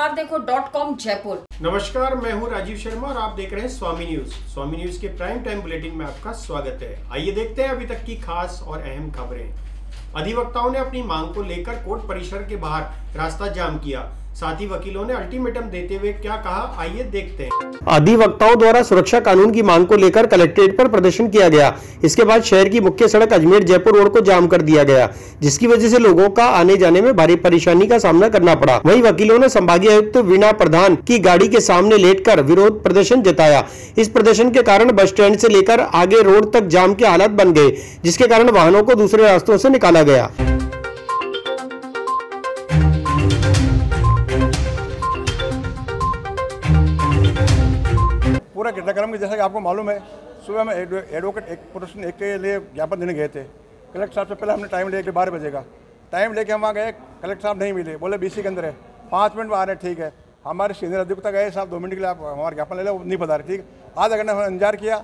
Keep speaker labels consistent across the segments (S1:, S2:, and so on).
S1: समाचारदेखो.com जयपुर।
S2: नमस्कार, मैं हूं राजीव शर्मा और आप देख रहे हैं स्वामी न्यूज। स्वामी न्यूज के प्राइम टाइम बुलेटिन में आपका स्वागत है। आइए देखते हैं अभी तक की खास और अहम खबरें। अधिवक्ताओं ने अपनी मांग को लेकर कोर्ट परिसर के बाहर रास्ता जाम किया। साथ ही वकीलों ने अल्टीमेटम देते हुए क्या कहा, आइए देखते हैं। अधिवक्ताओं द्वारा सुरक्षा कानून की मांग को लेकर कलेक्ट्रेट पर प्रदर्शन किया गया। इसके बाद शहर की मुख्य सड़क अजमेर जयपुर रोड को जाम कर दिया गया, जिसकी वजह से लोगों का आने जाने में भारी परेशानी का सामना करना पड़ा। वहीं वकीलों ने संभागीय आयुक्त वीणा प्रधान की गाड़ी के सामने लेटकर विरोध प्रदर्शन जताया। इस प्रदर्शन के कारण बस स्टैंड से लेकर आगे रोड तक जाम के हालात बन गए, जिसके कारण वाहनों को दूसरे रास्तों से निकाला गया।
S3: पूरा घटनाक्रम जैसा कि आपको मालूम है, सुबह में एडवोकेट एक प्रोटेक्शन एक के लिए ज्ञापन देने गए थे। कलेक्टर साहब से पहले हमने टाइम लेके 12 बजे का टाइम लेके हम वहाँ गए। कलेक्टर साहब नहीं मिले, बोले BC के अंदर है, 5 मिनट में आ रहे हैं। ठीक है, हमारे सीनियर अधिवक्ता गए, साहब 2 मिनट के लिए आप हमारा ज्ञापन ले लो, नहीं बता रहे। ठीक, आधा घंटा हमने इंतजार किया,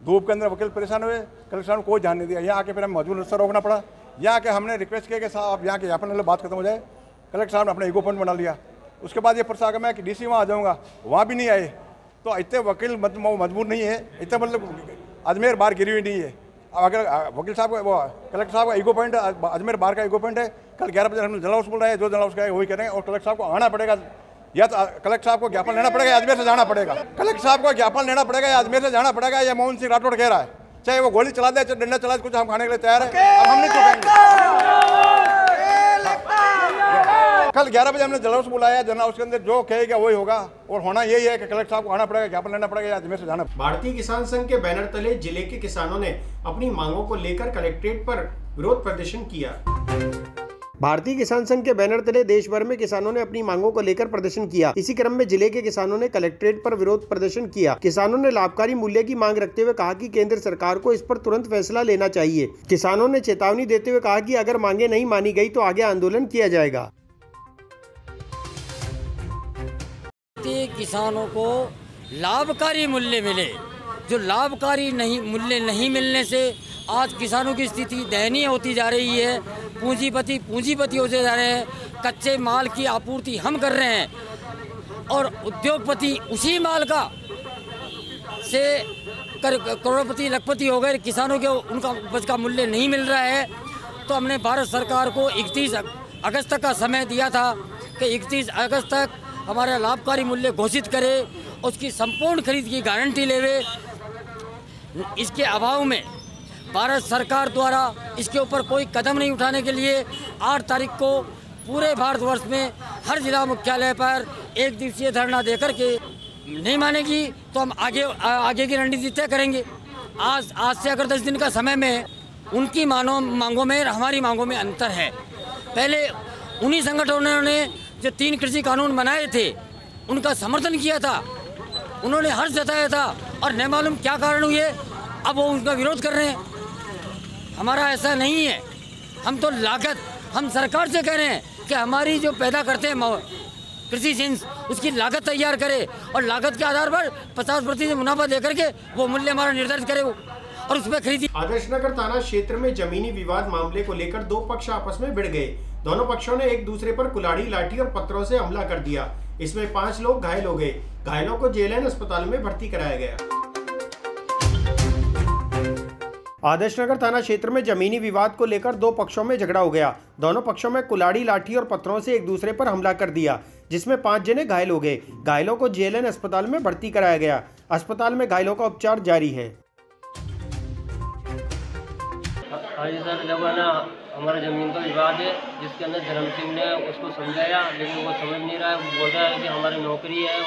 S3: धूप के अंदर वकील परेशान हुए। कलेक्टर साहब को कोई ध्यान नहीं दिया। यहाँ आके फिर हमें मजबूर रास्ता रोकना पड़ा। यहाँ आके हमने रिक्वेस्ट किया कि साहब आप यहाँ के ज्ञापन ले लो, बात खत्म हो जाए। कलेक्टर साहब ने अपना ईगो पॉइंट बना लिया। उसके बाद ये प्रसाद मैं कि DC वहाँ आ जाऊँगा, वहाँ भी नहीं आए। तो इतने वकील मजबूर नहीं है, इतना मतलब अजमेर बार गिरी हुई नहीं है। अब अगर वकील साहब वो कलेक्टर साहब का ईगो पॉइंट, अजमेर बार का ईगो पॉइंट है। कल 11 बजे हम जलाउस बोल रहे हैं, जो जलाउस का है वही करेंगे। और कलेक्टर साहब को आना पड़ेगा, या तो कलेक्टर साहब को ज्ञापन लेना पड़ेगा, अजमेर से जाना पड़ेगा। कलेक्टर साहब को ज्ञापन लेना पड़ेगा या अजमेर से जाना पड़ेगा। या मोहन सिंह राठौड़ कह रहा है, चाहे वो गोली चला दे, चाहे डंडा चला दे, कुछ हम खाने के लिए तैयार है। अब हम नहीं चुकेंगे। कल 11 बजे हमने जलाउस बुलाया, जलाउस के अंदर जो कहेगा वही होगा। और होना यही है कि कलेक्टर साहब को आना पड़ेगा, ज्ञापन लेना पड़ेगा या अजमेर से जाना।
S2: भारतीय किसान संघ के बैनर तले जिले के किसानों ने अपनी मांगों को लेकर कलेक्ट्रेट पर विरोध प्रदर्शन किया। भारतीय किसान संघ के बैनर तले देश भर में किसानों ने अपनी मांगों को लेकर प्रदर्शन किया। इसी क्रम में जिले के किसानों ने कलेक्ट्रेट पर विरोध प्रदर्शन किया। किसानों ने लाभकारी मूल्य की मांग रखते हुए कहा कि केंद्र सरकार को इस पर तुरंत फैसला लेना चाहिए। किसानों ने चेतावनी देते हुए कहा कि अगर मांगे नहीं मानी गई तो आगे आंदोलन किया जाएगा।
S4: किसानों को लाभकारी मूल्य मिले, जो लाभकारी मूल्य नहीं मिलने से आज किसानों की स्थिति दयनीय होती जा रही है। पूंजीपति होते जा रहे हैं। कच्चे माल की आपूर्ति हम कर रहे हैं और उद्योगपति उसी माल का से करोड़पति लखपति हो गए। किसानों के उनका उपज का मूल्य नहीं मिल रहा है। तो हमने भारत सरकार को 31 अगस्त तक का समय दिया था कि 31 अगस्त तक हमारा लाभकारी मूल्य घोषित करे, उसकी संपूर्ण खरीद की गारंटी लेवे। इसके अभाव में भारत सरकार द्वारा इसके ऊपर कोई कदम नहीं उठाने के लिए 8 तारीख को पूरे भारतवर्ष में हर जिला मुख्यालय पर 1 दिवसीय धरना देकर के नहीं मानेगी तो हम आगे की रणनीति तय करेंगे। आज से अगर 10 दिन का समय में उनकी मांगों में हमारी मांगों में अंतर है। पहले उन्हीं संगठनों ने जो 3 कृषि कानून बनाए थे उनका समर्थन किया था, उन्होंने हर्ष जताया था और न मालूम क्या कारण हुए अब वो उनका विरोध कर रहे हैं। हमारा ऐसा नहीं है। हम तो हम सरकार से कह रहे हैं कि हमारी जो पैदा करते हैं कृषि जिन्स, उसकी लागत तैयार करे और लागत के आधार पर 50% मुनाफा देकर के वो मूल्य हमारा निर्धारित करे और उसमें खरीदी।
S2: आदर्श नगर थाना क्षेत्र में जमीनी विवाद मामले को लेकर 2 पक्ष आपस में भिड़ गए। दोनों पक्षों ने एक दूसरे पर कुल्हाड़ी, लाठी और पत्थरों से हमला कर दिया। इसमें 5 लोग घायल हो गए। घायलों को JLN अस्पताल में भर्ती कराया गया। आदर्श नगर थाना क्षेत्र में जमीनी विवाद को लेकर 2 पक्षों में झगड़ा हो गया। दोनों पक्षों में कुल्हाड़ी, लाठी और पत्थरों से एक दूसरे पर हमला कर दिया, जिसमें 5 जने घायल हो गए। घायलों को JLN अस्पताल में भर्ती कराया गया। अस्पताल में घायलों का उपचार जारी है।
S5: सर, जब है ना हमारा ज़मीन का विवाद है, जिसके अंदर धर्म सिंह ने उसको समझाया, लेकिन वो समझ नहीं रहा है। वो बोल रहा है कि हमारी नौकरी है,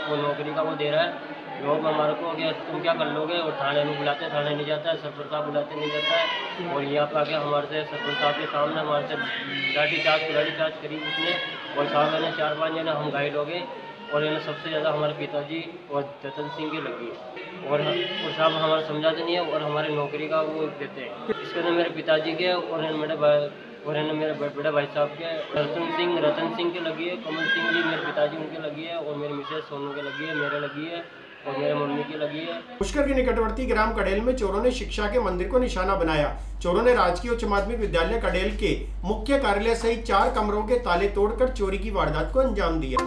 S5: वो नौकरी का वो दे रहा है। लोग हमारे को कि तुम क्या कर लोगे, और थाने में बुलाते, थाने नहीं जाता है, सरपंच साहब बुलाते नहीं जाता है। और यहाँ पर आके हमारे से सरपंच साहब के सामने हमारे से लाठीचार्ज करी उसने। और साहब ने 4-5 जने हम घायल हो गए। और इन्हें सबसे ज़्यादा हमारे पिताजी और जतन सिंह की लगी है। और साहब हमारा समझाते नहीं है और हमारी नौकरी का वो देते हैं। इसके अंदर मेरे पिताजी के और मेरे बड़े भाई साहब के रतन सिंह के लगी है। कमल सिंह जी मेरे पिताजी उनके लगी है। और मेरी मिसेज सोनू के लगी है, मेरे लगी है और मेरे मम्मी की लगी है।
S2: पुष्कर के निकटवर्ती ग्राम कडेल में चोरों ने शिक्षा के मंदिर को निशाना बनाया। चोरों ने राजकीय उच्च माध्यमिक विद्यालय कडेल के मुख्य कार्यालय सहित 4 कमरों के ताले तोड़कर चोरी की वारदात को अंजाम दिया।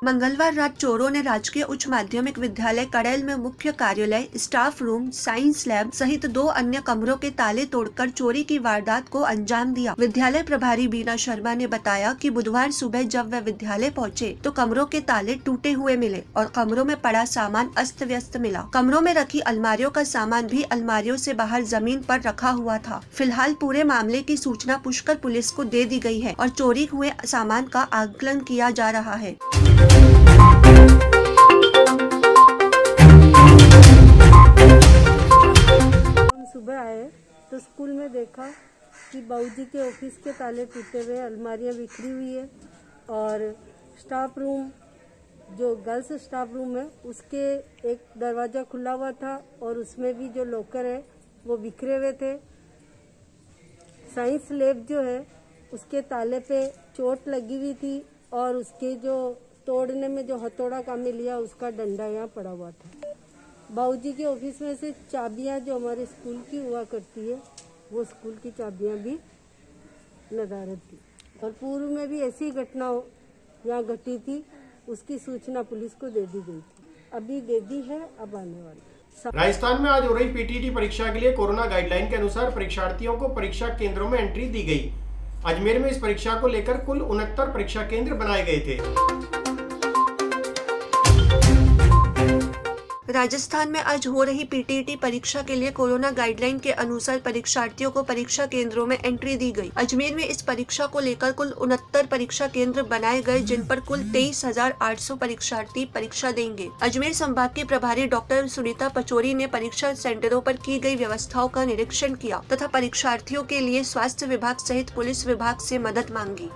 S1: मंगलवार रात चोरों ने राजकीय उच्च माध्यमिक विद्यालय कड़ैल में मुख्य कार्यालय, स्टाफ रूम, साइंस लैब सहित 2 अन्य कमरों के ताले तोड़कर चोरी की वारदात को अंजाम दिया। विद्यालय प्रभारी बीना शर्मा ने बताया कि बुधवार सुबह जब वे विद्यालय पहुंचे तो कमरों के ताले टूटे हुए मिले और कमरों में पड़ा सामान अस्त व्यस्त मिला। कमरों में रखी अलमारियों का सामान भी अलमारियों से बाहर जमीन पर रखा हुआ था। फिलहाल पूरे मामले की सूचना पुष्कर पुलिस को दे दी गई है और चोरी हुए सामान का आकलन किया जा रहा है।
S6: हम सुबह आए तो स्कूल में देखा कि बाबूजी के ऑफिस के ताले टूटे हुए, अलमारियां बिखरी हुई है और स्टाफ रूम, जो गर्ल्स स्टाफ रूम है, उसके एक दरवाजा खुला हुआ था और उसमें भी जो लॉकर है वो बिखरे हुए थे। साइंस लैब जो है उसके ताले पे चोट लगी हुई थी और उसके जो तोड़ने में जो हथौड़ा काम में लिया उसका डंडा यहाँ पड़ा हुआ था। बाबूजी के ऑफिस में से चाबियाँ जो हमारे स्कूल की हुआ करती है वो स्कूल की चाबियाँ भी नदारत थी और पूर्व में भी ऐसी घटना यहाँ घटी थी, उसकी सूचना पुलिस को दे दी गई थी। अभी दे दी है, अब आने वाली।
S2: राजस्थान में आज हो रही पीटीटी परीक्षा के लिए कोरोना गाइडलाइन के अनुसार परीक्षार्थियों को परीक्षा केंद्रों में एंट्री दी गई। अजमेर में इस परीक्षा को लेकर कुल 69 परीक्षा केंद्र बनाए गए थे।
S1: राजस्थान में आज हो रही पीटीटी परीक्षा के लिए कोरोना गाइडलाइन के अनुसार परीक्षार्थियों को परीक्षा केंद्रों में एंट्री दी गई। अजमेर में इस परीक्षा को लेकर कुल 69 परीक्षा केंद्र बनाए गए, जिन पर कुल 23,800 परीक्षार्थी परीक्षा देंगे। अजमेर संभाग के प्रभारी डॉक्टर सुनीता पचौरी ने परीक्षा सेंटरों पर की गई व्यवस्थाओं का निरीक्षण किया तथा परीक्षार्थियों के लिए स्वास्थ्य विभाग सहित पुलिस विभाग से मदद मांगी।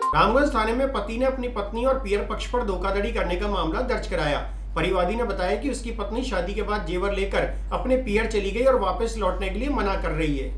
S2: रामगंज थाने में पति ने अपनी पत्नी और पियर पक्ष पर धोखाधड़ी करने का मामला दर्ज कराया। परिवादी ने बताया कि उसकी पत्नी शादी के बाद जेवर लेकर अपने पियर चली गई और वापस लौटने के लिए मना कर रही है।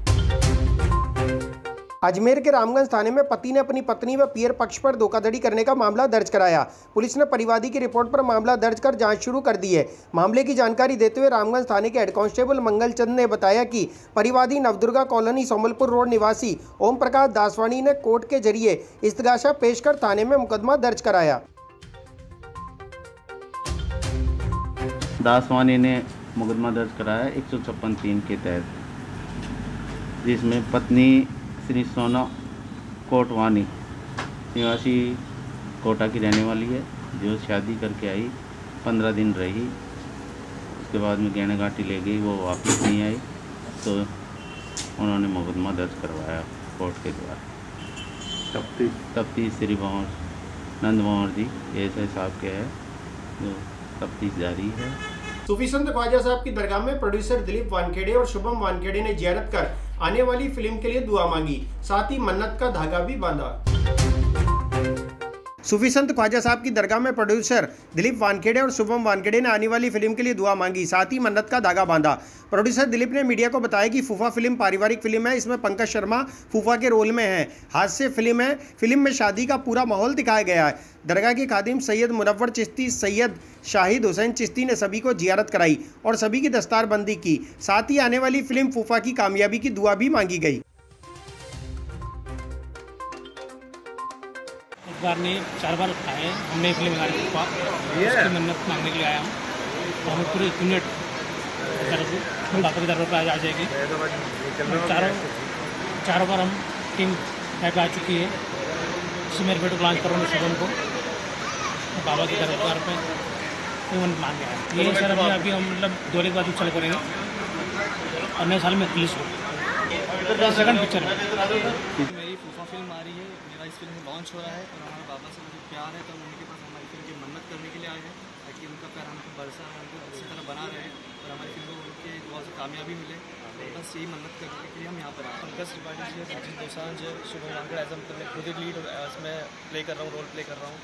S2: अजमेर के रामगंज थाने में पति ने अपनी पत्नी व पियर पक्ष पर धोखाधड़ी करने का मामला दर्ज कराया। पुलिस ने परिवादी की रिपोर्ट पर मामला दर्ज कर जांच शुरू कर दी है। मामले की जानकारी देते हुए रामगंज थाने के हेड कांस्टेबल मंगल चंद ने बताया कि परिवादी नवदुर्गा कॉलोनी सोमलपुर रोड निवासी ओम प्रकाश दासवानी ने कोर्ट के जरिए इस्तगासा पेश कर थाने में मुकदमा दर्ज कराया।
S7: दासवानी ने मुकदमा दर्ज कराया 156(3) के तहत, जिसमें पत्नी श्री सोना कोटवानी निवासी कोटा की रहने वाली है, जो शादी करके आई, 15 दिन रही, उसके बाद में गहने घाटी ले गई, वो वापस नहीं आई, तो उन्होंने मुकदमा दर्ज करवाया कोर्ट के द्वारा। तफ्तीश श्री नंद भंवर जी एएसआई साहब के है, जो तफ्तीश जारी है।
S2: सूफी संत ख्वाजा साहब की दरगाह में प्रोड्यूसर दिलीप वानखेड़े और शुभम वानखेड़े ने जियारत कर आने वाली फिल्म के लिए दुआ मांगी, साथ ही मन्नत का धागा भी बांधा। सूफी संत ख्वाजा साहब की दरगाह में प्रोड्यूसर दिलीप वानखेड़े और शुभम वानखेड़े ने आने वाली फिल्म के लिए दुआ मांगी, साथ ही मन्नत का धागा बांधा। प्रोड्यूसर दिलीप ने मीडिया को बताया कि फूफा फिल्म पारिवारिक फिल्म है, इसमें पंकज शर्मा फूफा के रोल में है, हास्य फिल्म है। फिल्म में शादी का पूरा माहौल दिखाया गया है। दरगाह के खादिम सैयद मुनव्वर चिश्ती, सैयद शाहिद हुसैन चिश्ती ने सभी को जियारत कराई और सभी की दस्तारबंदी की, साथ ही आने वाली फिल्म फूफा की कामयाबी की दुआ भी मांगी गई।
S8: एक बार नहीं 4 बार आए हमने फिल्म बना रही उसकी मन्नत मांगने के लिए आया हूँ, तो हमें पूरी यूनिट बापा के दरबार पर आ जाएगी। चारों बार हम टीम यहाँ पर आ चुकी है। इसी मेरे बेटे को लॉन्च करूँगा शुभम को बाबा के दरबार पर मन्नत मांग गया। ये सर अभी हम मतलब 2 के बाद चल करेंगे और नए साल में रिलीज हो सेकंड पिक्चर है।
S9: मेरी फूफा फिल्म आ रही है, मेरा इस फिल्म में लॉन्च हो रहा है और हमारे बाबा से मुझे प्यार है, तो उनके पास हमारी फिल्म की मन्नत करने के लिए आए हैं ताकि उनका प्यार हमको बरसा, हमको अच्छी तरह बना रहे और हमारी फिल्म को उनके बहुत सी कामयाबी मिले। बस यही मन्नत करने के लिए हम यहाँ पर आए। पंकज त्रिपाठी जी, सचिन दोसांझ, शुभम वानखेड़े एज मैं खुद ही लीड इसमें प्ले कर रहा हूँ, रोल प्ले कर रहा हूँ।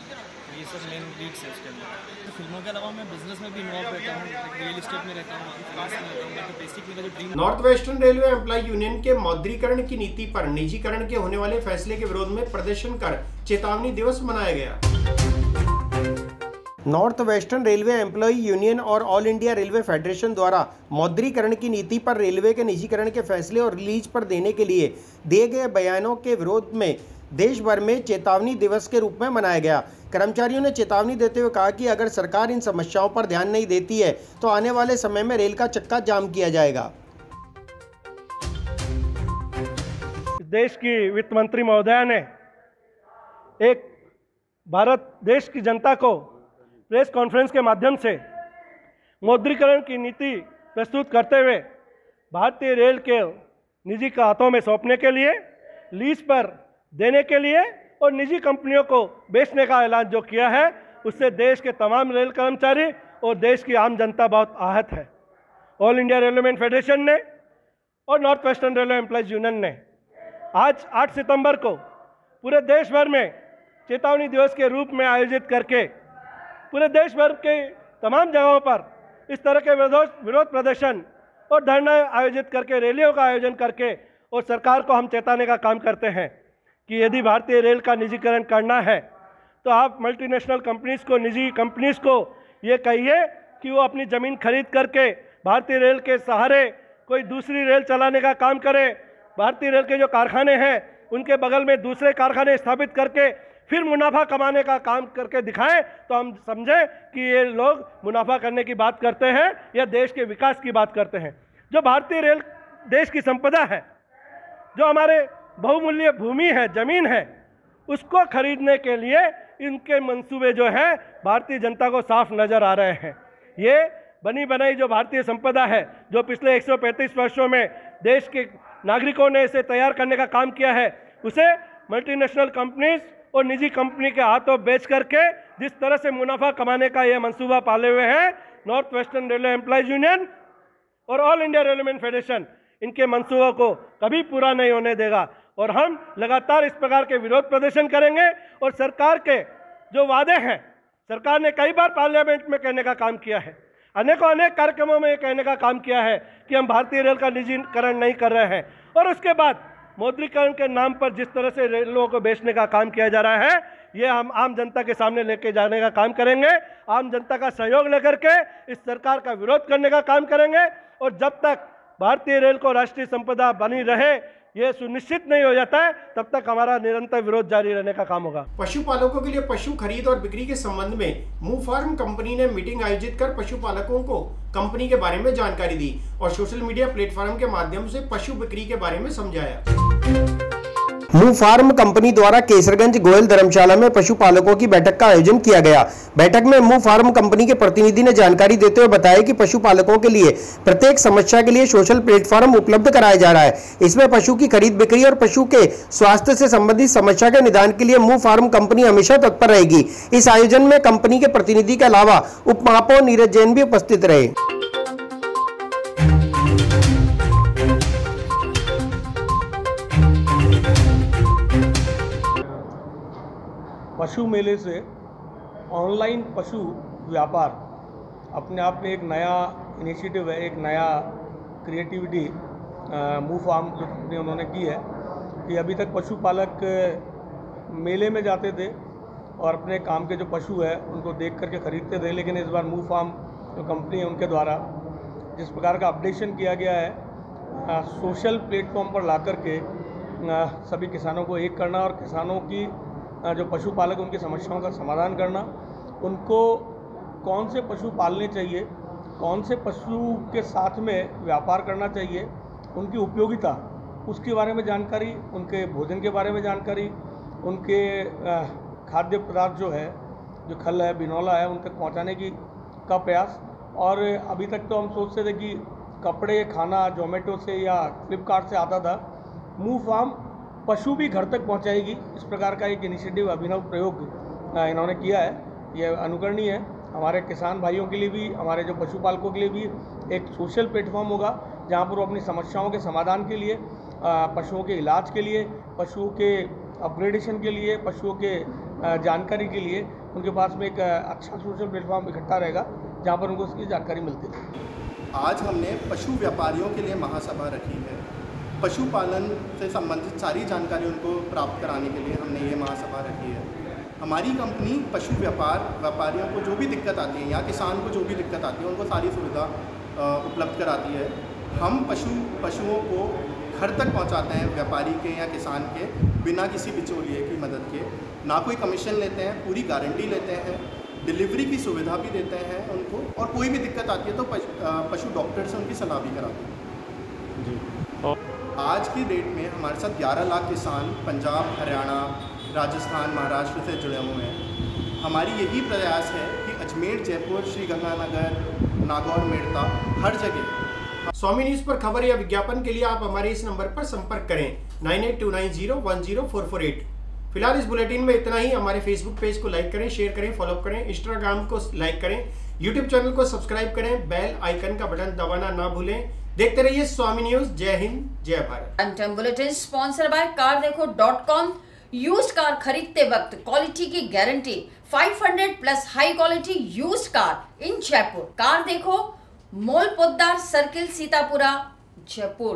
S9: ये सब मेन लीड्स है उसके अंदर। तो फिल्मों के अलावा मैं बिजनेस में भी इन्वॉल्व रहता हूँ, रियल इस्टेट में रहता हूँ, फाइनेंस में रहता हूँ। तो बेसिक मेरा जो dream. North
S2: western railway employ union के मौद्रीकरण की नीति पर निजीकरण के होने वाले फैसले के विरोध में प्रदर्शन कर चेतावनी दिवस मनाया गया। North western railway employ union और ऑल इंडिया रेलवे फेडरेशन द्वारा मौद्रीकरण की नीति पर रेलवे के निजीकरण के फैसले और रिलीज पर देने के लिए दिए गए बयानों के विरोध में देश भर में चेतावनी दिवस के रूप में मनाया गया। कर्मचारियों ने चेतावनी देते हुए कहा कि अगर सरकार इन समस्याओं पर ध्यान नहीं देती है तो आने वाले समय में रेल का चक्का जाम किया जाएगा।
S10: देश की वित्त मंत्री महोदया ने एक भारत देश की जनता को प्रेस कॉन्फ्रेंस के माध्यम से मौद्रीकरण की नीति प्रस्तुत करते हुए भारतीय रेल के निजी के हाथों में सौंपने के लिए, लीज पर देने के लिए और निजी कंपनियों को बेचने का ऐलान जो किया है, उससे देश के तमाम रेल कर्मचारी और देश की आम जनता बहुत आहत है। ऑल इंडिया रेलवे फेडरेशन ने और north western railway employees union ने आज 8 सितंबर को पूरे देश भर में चेतावनी दिवस के रूप में आयोजित करके पूरे देश भर के तमाम जगहों पर इस तरह के विरोध प्रदर्शन और धरना आयोजित करके, रैलियों का आयोजन करके और सरकार को हम चेताने का काम करते हैं कि यदि भारतीय रेल का निजीकरण करना है तो आप मल्टीनेशनल कंपनीज़ को, निजी कंपनीज़ को ये कहिए कि वो अपनी ज़मीन खरीद करके भारतीय रेल के सहारे कोई दूसरी रेल चलाने का काम करें। भारतीय रेल के जो कारखाने हैं उनके बगल में दूसरे कारखाने स्थापित करके फिर मुनाफा कमाने का काम करके दिखाएं तो हम समझें कि ये लोग मुनाफा करने की बात करते हैं या देश के विकास की बात करते हैं। जो भारतीय रेल देश की संपदा है, जो हमारे बहुमूल्य भूमि है, ज़मीन है, उसको खरीदने के लिए इनके मंसूबे जो हैं भारतीय जनता को साफ नज़र आ रहे हैं। ये बनी बनाई जो भारतीय संपदा है, जो पिछले 135 वर्षों में देश के नागरिकों ने इसे तैयार करने का काम किया है, उसे मल्टीनेशनल कंपनीज और निजी कंपनी के हाथों बेच करके जिस तरह से मुनाफा कमाने का ये मंसूबा पाले हुए हैं north western railway employees union और ऑल इंडिया रेलवे फेडरेशन, इनके मंसूबों को कभी पूरा नहीं होने देगा और हम लगातार इस प्रकार के विरोध प्रदर्शन करेंगे। और सरकार के जो वादे हैं, सरकार ने कई बार पार्लियामेंट में कहने का काम किया है, अनेक कार्यक्रमों में कहने का काम किया है कि हम भारतीय रेल का निजीकरण नहीं कर रहे हैं, और उसके बाद मौद्रीकरण के नाम पर जिस तरह से रेलों को बेचने का काम किया जा रहा है, ये हम आम जनता के सामने लेके जाने का काम करेंगे। आम जनता का सहयोग लेकर के इस सरकार का विरोध करने का काम करेंगे और जब तक भारतीय रेल को राष्ट्रीय संपदा बनी रहे ये सुनिश्चित नहीं हो जाता है, तब तक हमारा निरंतर विरोध जारी रहने का काम होगा।
S2: पशुपालकों के लिए पशु खरीद और बिक्री के संबंध में मूव फार्म कंपनी ने मीटिंग आयोजित कर पशुपालकों को कंपनी के बारे में जानकारी दी और सोशल मीडिया प्लेटफॉर्म के माध्यम से पशु बिक्री के बारे में समझाया। मूव फार्म कंपनी द्वारा केसरगंज गोयल धर्मशाला में पशुपालकों की बैठक का आयोजन किया गया। बैठक में मूव फार्म कंपनी के प्रतिनिधि ने जानकारी देते हुए बताया कि पशुपालकों के लिए प्रत्येक समस्या के लिए सोशल प्लेटफॉर्म उपलब्ध कराया जा रहा है। इसमें पशु की खरीद बिक्री और पशु के स्वास्थ्य से संबंधित समस्या के निदान के लिए मूव फार्म कंपनी हमेशा तत्पर रहेगी। इस आयोजन में कंपनी के प्रतिनिधि के अलावा उप महापौर नीरज जैन भी उपस्थित रहे।
S10: पशु मेले से ऑनलाइन पशु व्यापार अपने आप में एक नया इनिशिएटिव है, एक नया क्रिएटिविटी मूव फार्म जो कंपनी उन्होंने की है कि अभी तक पशुपालक मेले में जाते थे और अपने काम के जो पशु है उनको देख करके ख़रीदते थे, लेकिन इस बार मूव फार्म जो कंपनी है उनके द्वारा जिस प्रकार का अपडेशन किया गया है सोशल प्लेटफॉर्म पर ला करके सभी किसानों को एक करना और किसानों की जो पशुपालक उनकी समस्याओं का समाधान करना, उनको कौन से पशु पालने चाहिए, कौन से पशु के साथ में व्यापार करना चाहिए, उनकी उपयोगिता उसके बारे में जानकारी, उनके भोजन के बारे में जानकारी, उनके खाद्य पदार्थ जो है, जो खल है, बिनौला है, उन तक पहुँचाने की का प्रयास। और अभी तक तो हम सोचते थे कि कपड़े खाना जोमेटो से या फ्लिपकार्ट से आता था, मूव फार्म पशु भी घर तक पहुंचाएगी। इस प्रकार का एक इनिशिएटिव, अभिनव प्रयोग इन्होंने किया है, यह अनुकरणीय है। हमारे किसान भाइयों के लिए भी, हमारे जो पशुपालकों के लिए भी एक सोशल प्लेटफॉर्म होगा जहां पर वो अपनी समस्याओं के समाधान के लिए, पशुओं के इलाज के लिए, पशुओं के अपग्रेडेशन के लिए, पशुओं के जानकारी के लिए उनके पास में एक अच्छा सोशल प्लेटफॉर्म इकट्ठा रहेगा जहाँ पर उनको उसकी जानकारी मिलती है।
S11: आज हमने पशु व्यापारियों के लिए महासभा रखी है। पशुपालन से संबंधित सारी जानकारी उनको प्राप्त कराने के लिए हमने ये महासभा रखी है। हमारी कंपनी पशु व्यापारियों को जो भी दिक्कत आती है या किसान को जो भी दिक्कत आती है उनको सारी सुविधा उपलब्ध कराती है। हम पशुओं को घर तक पहुंचाते हैं, व्यापारी के या किसान के, बिना किसी बिचौलिए की मदद के। ना कोई कमीशन लेते हैं, पूरी गारंटी लेते हैं, डिलीवरी की सुविधा भी देते हैं उनको, और कोई भी दिक्कत आती है तो पशु डॉक्टर से उनकी सलाह भी कराते हैं जी। आज की डेट में हमारे साथ 11 लाख किसान पंजाब, हरियाणा, राजस्थान, महाराष्ट्र से जुड़े हुए हैं। हमारी यही प्रयास है कि अजमेर, जयपुर, श्रीगंगानगर, नागौर, मेड़ता, हर जगह।
S2: स्वामी न्यूज पर खबर या विज्ञापन के लिए आप हमारे इस नंबर पर संपर्क करें 9829010448। फिलहाल इस बुलेटिन में इतना ही। हमारे फेसबुक पेज को लाइक करें, शेयर करें, फॉलो करें, इंस्टाग्राम को लाइक करें, यूट्यूब चैनल को सब्सक्राइब करें, बेल आइकन का बटन दबाना ना भूलें। देखते रहिए स्वामी न्यूज। जय हिंद, जय भारत।
S12: अंतिम bulletin sponsor by car-dekho.com। Used car खरीदते वक्त क्वालिटी की guarantee, 500+ high quality used car in Jaipur. CarDekho, mall Poddar circle, Sitapura, Jaipur.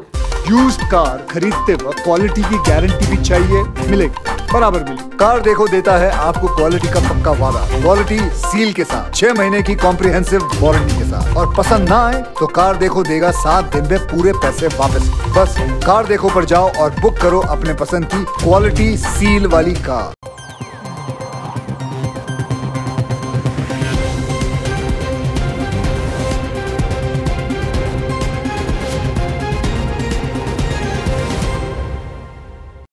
S13: Used car खरीदते वक्त क्वालिटी की गारंटी भी चाहिए, मिलेगी, बराबर मिलेगी। कार देखो देता है आपको क्वालिटी का पक्का वादा, क्वालिटी सील के साथ, 6 महीने की कॉम्प्रिहेंसिव वारंटी के साथ। और पसंद ना आए तो कार देखो देगा 7 दिन में पूरे पैसे वापस। बस कार देखो पर जाओ और बुक करो अपने पसंद की क्वालिटी सील वाली कार।